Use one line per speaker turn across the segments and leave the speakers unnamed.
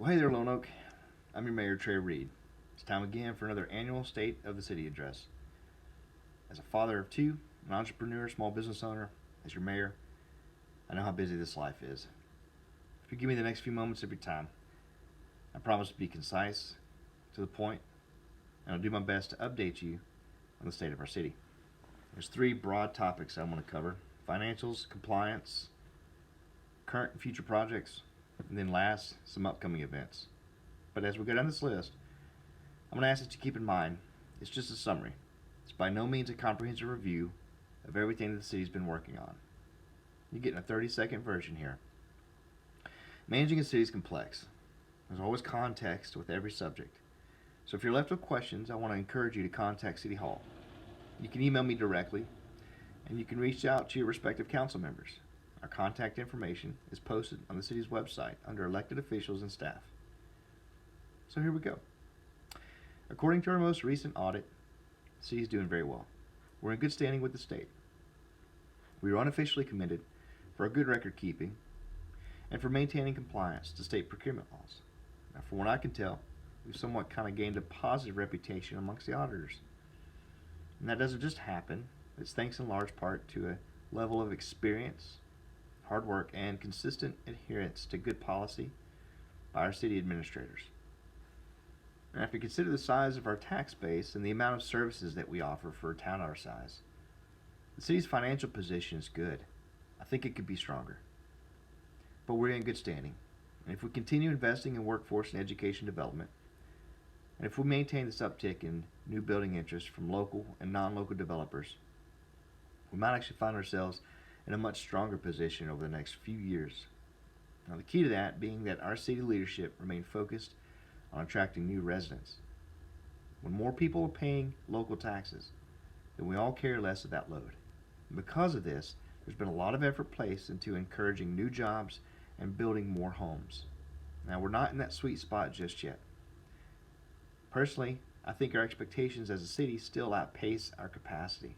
Well, hey there, Lone Oak. I'm your Mayor, Trey Reed. It's time again for another annual State of the City address. As a father of two, an entrepreneur, small business owner, as your mayor, I know how busy this life is. If you give me the next few moments of your time, I promise to be concise, to the point, and I'll do my best to update you on the state of our city. There's three broad topics I want to cover: financials, compliance, current and future projects, and then last, some upcoming events. But as we go down this list, I'm going to ask that you keep in mind it's just a summary. It's by no means a comprehensive review of everything that the city's been working on. You're getting a 30-second version here. Managing a city is complex. There's always context with every subject. So if you're left with questions, I want to encourage you to contact City Hall. You can email me directly, and you can reach out to your respective council members. Our contact information is posted on the city's website under elected officials and staff. So here we go. According to our most recent audit, the city is doing very well. We're in good standing with the state. We are unofficially committed for our good record keeping and for maintaining compliance to state procurement laws. Now, from what I can tell, we've somewhat kind of gained a positive reputation amongst the auditors. And that doesn't just happen. It's thanks in large part to a level of experience, hard work, and consistent adherence to good policy by our city administrators. And if you consider the size of our tax base and the amount of services that we offer for a town our size, the city's financial position is good. I think it could be stronger. But we're in good standing. And if we continue investing in workforce and education development, and if we maintain this uptick in new building interest from local and non-local developers, we might actually find ourselves in a much stronger position over the next few years. Now, the key to that being that our city leadership remain focused on attracting new residents. When more people are paying local taxes, then we all carry less of that load. And because of this, there's been a lot of effort placed into encouraging new jobs and building more homes. Now, we're not in that sweet spot just yet. Personally, I think our expectations as a city still outpace our capacity.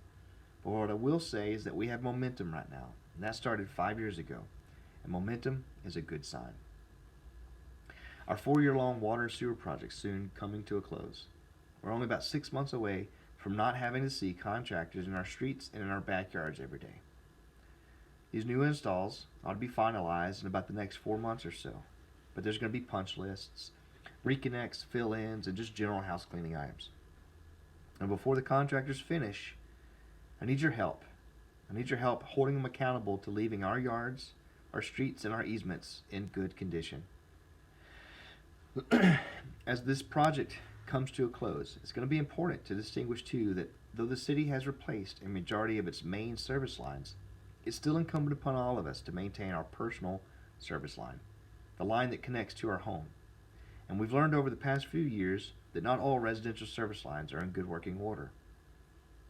But what I will say is that we have momentum right now, and that started 5 years ago, and momentum is a good sign. Our 4-year-long water and sewer project soon coming to a close. We're only about 6 months away from not having to see contractors in our streets and in our backyards every day. These new installs ought to be finalized in about the next 4 months or so, but there's going to be punch lists, reconnects, fill-ins, and just general house cleaning items. And before the contractors finish, I need your help. I need your help holding them accountable to leaving our yards, our streets, and our easements in good condition. As this project comes to a close, it's going to be important to distinguish too that though the city has replaced a majority of its main service lines, it's still incumbent upon all of us to maintain our personal service line, the line that connects to our home. And we've learned over the past few years that not all residential service lines are in good working order.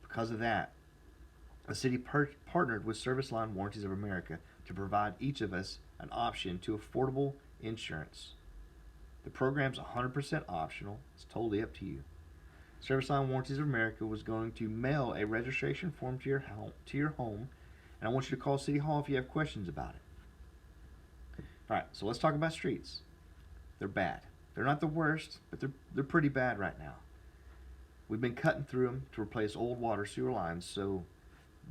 Because of that, the city partnered with Service Line Warranties of America to provide each of us an option to affordable insurance. The program's 100% optional. It's totally up to you. Service Line Warranties of America was going to mail a registration form to your home, and I want you to call City Hall if you have questions about it. All right, so let's talk about streets. They're bad. They're not the worst, but they're pretty bad right now. We've been cutting through them to replace old water sewer lines, so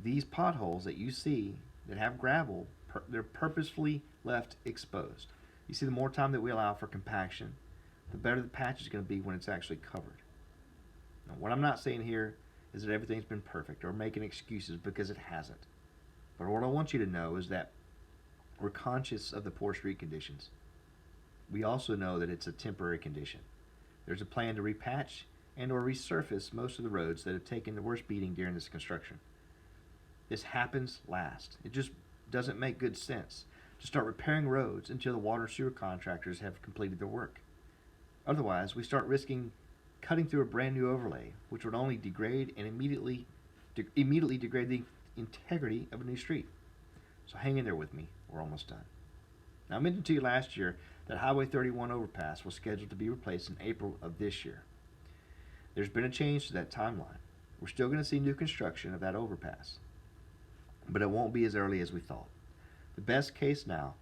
these potholes that you see that have gravel, they're purposefully left exposed. You see, the more time that we allow for compaction, the better the patch is going to be when it's actually covered. Now, what I'm not saying here is that everything's been perfect or making excuses, because it hasn't. But what I want you to know is that we're conscious of the poor street conditions. We also know that it's a temporary condition. There's a plan to repatch and or resurface most of the roads that have taken the worst beating during this construction. This happens last. It just doesn't make good sense to start repairing roads until the water and sewer contractors have completed their work. Otherwise, we start risking cutting through a brand new overlay, which would only degrade and immediately degrade the integrity of a new street. So hang in there with me. We're almost done. Now, I mentioned to you last year that Highway 31 overpass was scheduled to be replaced in April of this year. There's been a change to that timeline. We're still going to see new construction of that overpass, but it won't be as early as we thought. The best case now,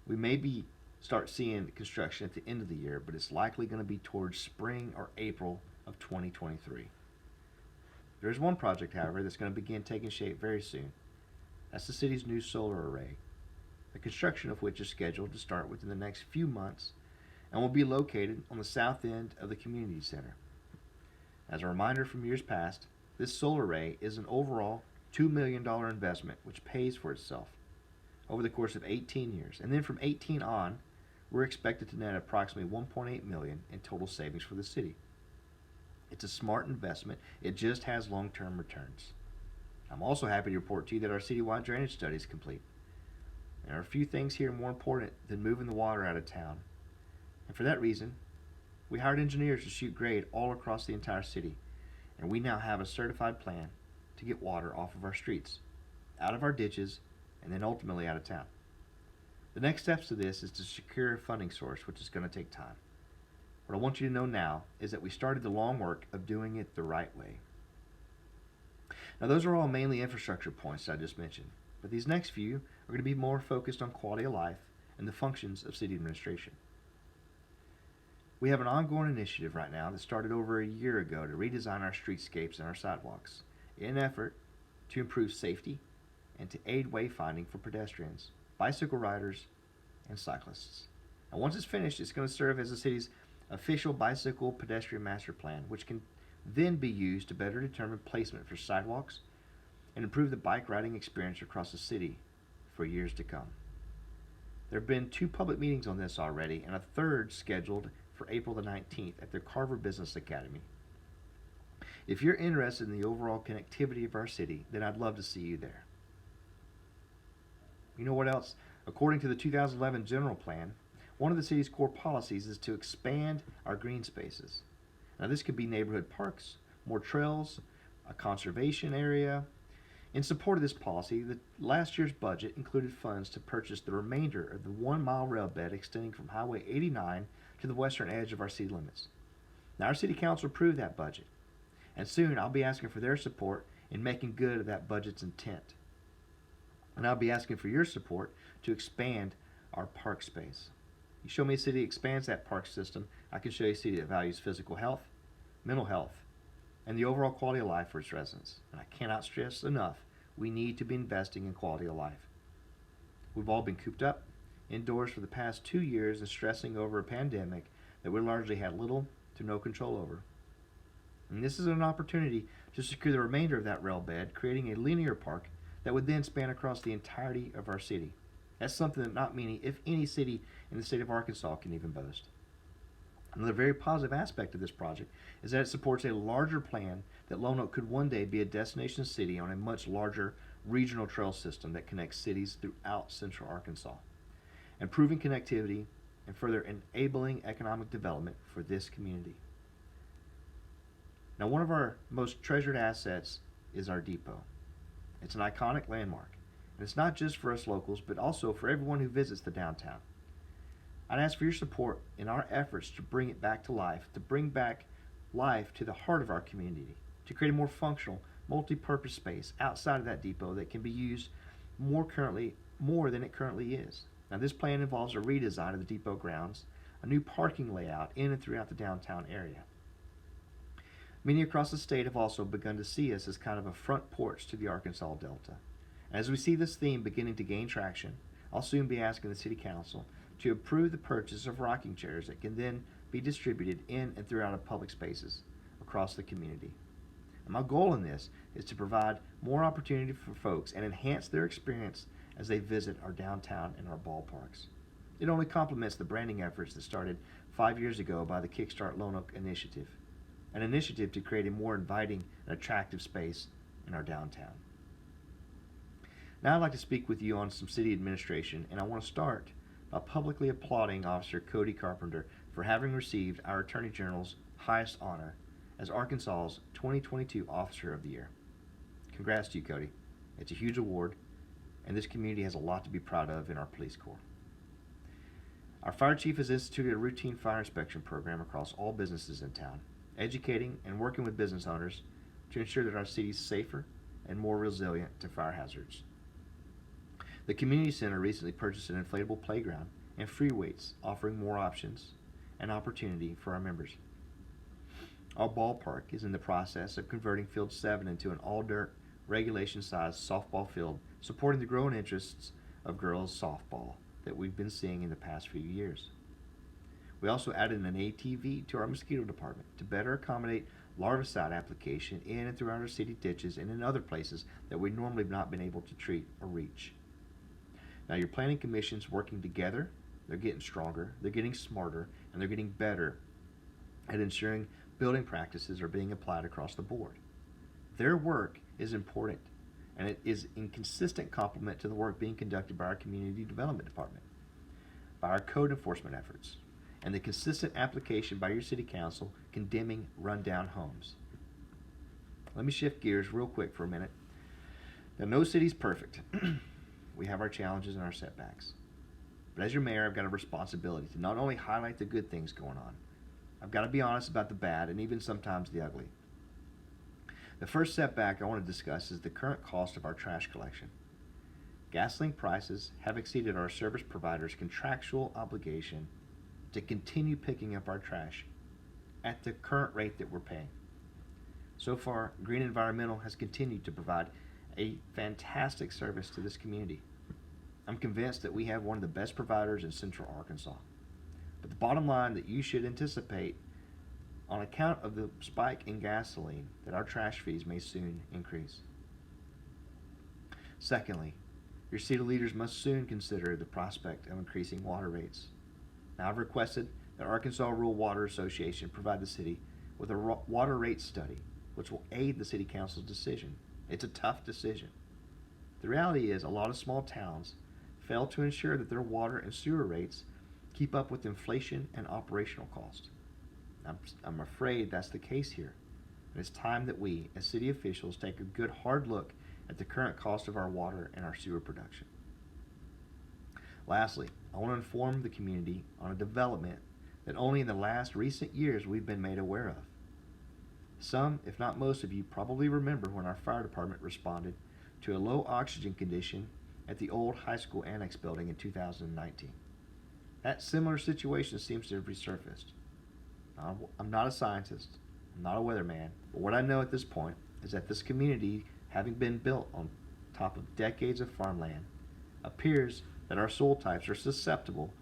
we may be start seeing construction at the end of the year, but it's likely going to be towards spring or April of 2023. There is one project, however, that's going to begin taking shape very soon. That's the city's new solar array, the construction of which is scheduled to start within the next few months and will be located on the south end of the community center. As a reminder from years past, this solar array is an overall $2 million investment which pays for itself over the course of 18 years. And then from 18 on, we're expected to net approximately $1.8 million in total savings for the city. It's a smart investment. It just has long-term returns. I'm also happy to report to you that our citywide drainage study is complete. There are a few things here more important than moving the water out of town. And for that reason, we hired engineers to shoot grade all across the entire city. And we now have a certified plan to get water off of our streets, out of our ditches, and then ultimately out of town. The next steps to this is to secure a funding source, which is going to take time. What I want you to know now is that we started the long work of doing it the right way. Now, those are all mainly infrastructure points that I just mentioned, but these next few are going to be more focused on quality of life and the functions of city administration. We have an ongoing initiative right now that started over a year ago to redesign our streetscapes and our sidewalks in an effort to improve safety and to aid wayfinding for pedestrians, bicycle riders, and cyclists. And once it's finished, it's going to serve as the city's official bicycle pedestrian master plan, which can then be used to better determine placement for sidewalks and improve the bike riding experience across the city for years to come. There have been 2 public meetings on this already, and a third scheduled for April the 19th at the Carver Business Academy. If you're interested in the overall connectivity of our city, then I'd love to see you there. You know what else? According to the 2011 general plan, one of the city's core policies is to expand our green spaces. Now, this could be neighborhood parks, more trails, a conservation area. In support of this policy, the last year's budget included funds to purchase the remainder of the 1-mile rail bed extending from Highway 89 to the western edge of our city limits. Now, our city council approved that budget, and soon I'll be asking for their support in making good of that budget's intent. And I'll be asking for your support to expand our park space. You show me a city that expands that park system, I can show you a city that values physical health, mental health, and the overall quality of life for its residents. And I cannot stress enough, we need to be investing in quality of life. We've all been cooped up indoors for the past 2 years and stressing over a pandemic that we largely had little to no control over. And this is an opportunity to secure the remainder of that rail bed, creating a linear park that would then span across the entirety of our city. That's something that not many, if any, city in the state of Arkansas can even boast. Another very positive aspect of this project is that it supports a larger plan that Lone Oak could one day be a destination city on a much larger regional trail system that connects cities throughout central Arkansas, improving connectivity and further enabling economic development for this community. Now, one of our most treasured assets is our depot. It's an iconic landmark, and it's not just for us locals, but also for everyone who visits the downtown. I'd ask for your support in our efforts to bring it back to life, to bring back life to the heart of our community, to create a more functional, multi-purpose space outside of that depot that can be used more than it currently is. Now, this plan involves a redesign of the depot grounds, a new parking layout in and throughout the downtown area. Many across the state have also begun to see us as kind of a front porch to the Arkansas Delta. As we see this theme beginning to gain traction, I'll soon be asking the City Council to approve the purchase of rocking chairs that can then be distributed in and throughout our public spaces across the community. And my goal in this is to provide more opportunity for folks and enhance their experience as they visit our downtown and our ballparks. It only complements the branding efforts that started 5 years ago by the Kickstart Lone Oak initiative, an initiative to create a more inviting and attractive space in our downtown. Now I'd like to speak with you on some city administration, and I want to start by publicly applauding Officer Cody Carpenter for having received our Attorney General's highest honor as Arkansas's 2022 Officer of the Year. Congrats to you, Cody. It's a huge award, and this community has a lot to be proud of in our police corps. Our fire chief has instituted a routine fire inspection program across all businesses in town, educating and working with business owners to ensure that our city is safer and more resilient to fire hazards. The community center recently purchased an inflatable playground and free weights, offering more options and opportunity for our members. Our ballpark is in the process of converting Field 7 into an all-dirt, regulation-sized softball field, supporting the growing interests of girls softball that we've been seeing in the past few years. We also added an ATV to our mosquito department to better accommodate larvicide application in and throughout our city ditches and in other places that we normally have not been able to treat or reach. Now, your planning commission's working together. They're getting stronger, they're getting smarter, and they're getting better at ensuring building practices are being applied across the board. Their work is important, and it is in consistent complement to the work being conducted by our community development department, by our code enforcement efforts, and the consistent application by your city council condemning rundown homes. Let me shift gears real quick for a minute. Now, no city's perfect. We have our challenges and our setbacks. But as your mayor, I've got a responsibility to not only highlight the good things going on, I've got to be honest about the bad and even sometimes the ugly. The first setback I want to discuss is the current cost of our trash collection. Gasoline prices have exceeded our service providers' contractual obligation to continue picking up our trash at the current rate that we're paying. So far, Green Environmental has continued to provide a fantastic service to this community. I'm convinced that we have one of the best providers in Central Arkansas. But the bottom line that you should anticipate on account of the spike in gasoline that our trash fees may soon increase. Secondly, your city leaders must soon consider the prospect of increasing water rates. Now, I've requested that Arkansas Rural Water Association provide the city with a water rate study which will aid the city council's decision. It's a tough decision. The reality is a lot of small towns fail to ensure that their water and sewer rates keep up with inflation and operational costs. I'm afraid that's the case here. And it's time that we, as city officials, take a good hard look at the current cost of our water and our sewer production. Lastly, I want to inform the community on a development that only in the last recent years we've been made aware of. Some, if not most of you, probably remember when our fire department responded to a low oxygen condition at the old high school annex building in 2019. That similar situation seems to have resurfaced. I'm not a scientist, I'm not a weatherman, but what I know at this point is that this community, having been built on top of decades of farmland, appears that our soil types are susceptible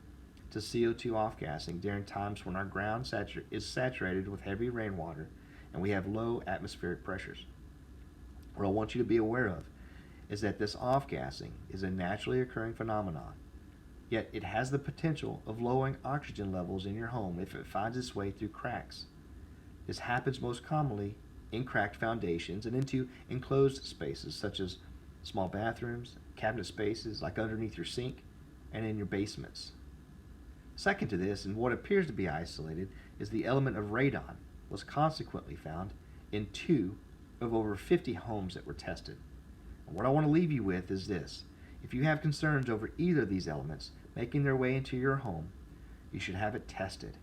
to CO2 off-gassing during times when our ground is saturated with heavy rainwater and we have low atmospheric pressures. What I want you to be aware of is that this off-gassing is a naturally occurring phenomenon, yet it has the potential of lowering oxygen levels in your home if it finds its way through cracks. This happens most commonly in cracked foundations and into enclosed spaces such as small bathrooms, cabinet spaces like underneath your sink, and in your basements. Second to this, and what appears to be isolated, is the element of radon was consequently found in 2 of over 50 homes that were tested. And what I want to leave you with is this. If you have concerns over either of these elements making their way into your home, you should have it tested,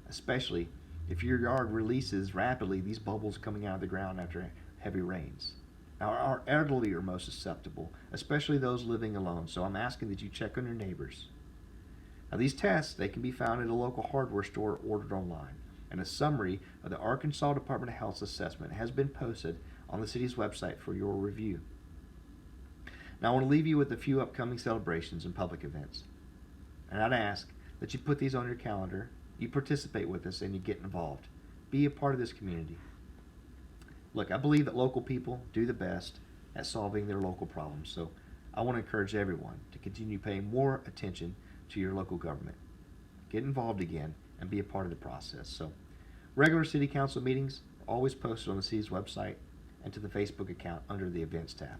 especially if your yard releases rapidly these bubbles coming out of the ground after heavy rains. Now, our elderly are most susceptible, especially those living alone, so I'm asking that you check on your neighbors. Now, these tests, they can be found at a local hardware store or ordered online, and a summary of the Arkansas Department of Health's assessment has been posted on the city's website for your review. Now, I want to leave you with a few upcoming celebrations and public events, and I'd ask that you put these on your calendar, you participate with us, and you get involved. Be a part of this community. Look, I believe that local people do the best at solving their local problems, so I want to encourage everyone to continue paying more attention to your local government. Get involved again and be a part of the process. So, regular city council meetings are always posted on the city's website and to the Facebook account under the events tab.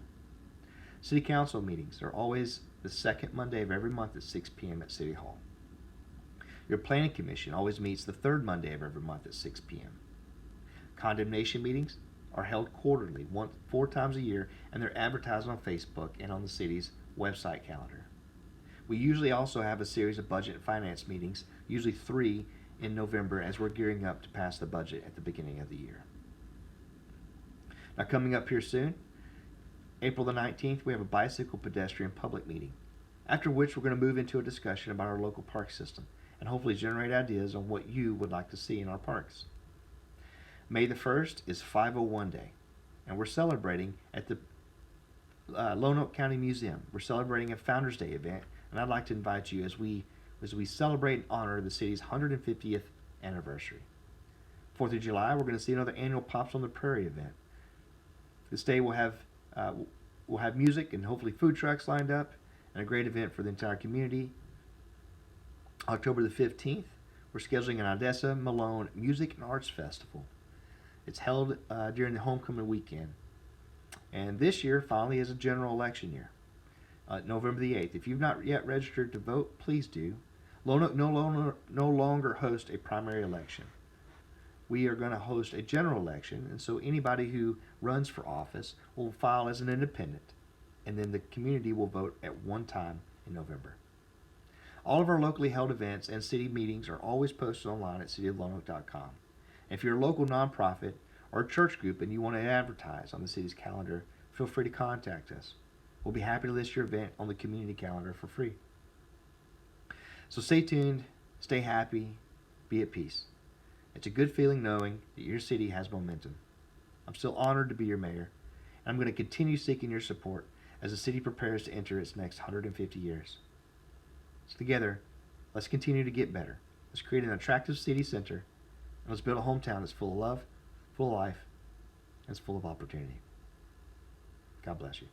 City council meetings are always the second Monday of every month at 6 p.m. at City Hall. Your planning commission always meets the third Monday of every month at 6 p.m. Condemnation meetings are held quarterly, 4 times a year, and they're advertised on Facebook and on the city's website calendar. We usually also have a series of budget and finance meetings, usually 3 in November, as we're gearing up to pass the budget at the beginning of the year. Now, coming up here soon, April the 19th, we have a bicycle pedestrian public meeting After which, we're going to move into a discussion about our local park system and hopefully generate ideas on what you would like to see in our parks. May the 1st is 501 Day, and we're celebrating at the Lonoke County Museum. We're celebrating a Founders Day event, and I'd like to invite you as we celebrate and honor the city's 150th anniversary. 4th of July, we're going to see another annual Pops on the Prairie event. This day we'll have music and hopefully food trucks lined up, and a great event for the entire community. October the 15th, we're scheduling an Odessa Malone Music and Arts Festival. It's held during the homecoming weekend. And this year, finally, is a general election year. November the 8th. If you've not yet registered to vote, please do. Lonoke no longer hosts a primary election. We are going to host a general election, and so anybody who runs for office will file as an independent, and then the community will vote at one time in November. All of our locally held events and city meetings are always posted online at cityoflonoke.com. If you're a local nonprofit or a church group and you want to advertise on the city's calendar, feel free to contact us. We'll be happy to list your event on the community calendar for free. So stay tuned, stay happy, be at peace. It's a good feeling knowing that your city has momentum. I'm still honored to be your mayor, and I'm going to continue seeking your support as the city prepares to enter its next 150 years. So together, let's continue to get better. Let's create an attractive city center, and let's build a hometown that's full of love, full of life, and it's full of opportunity. God bless you.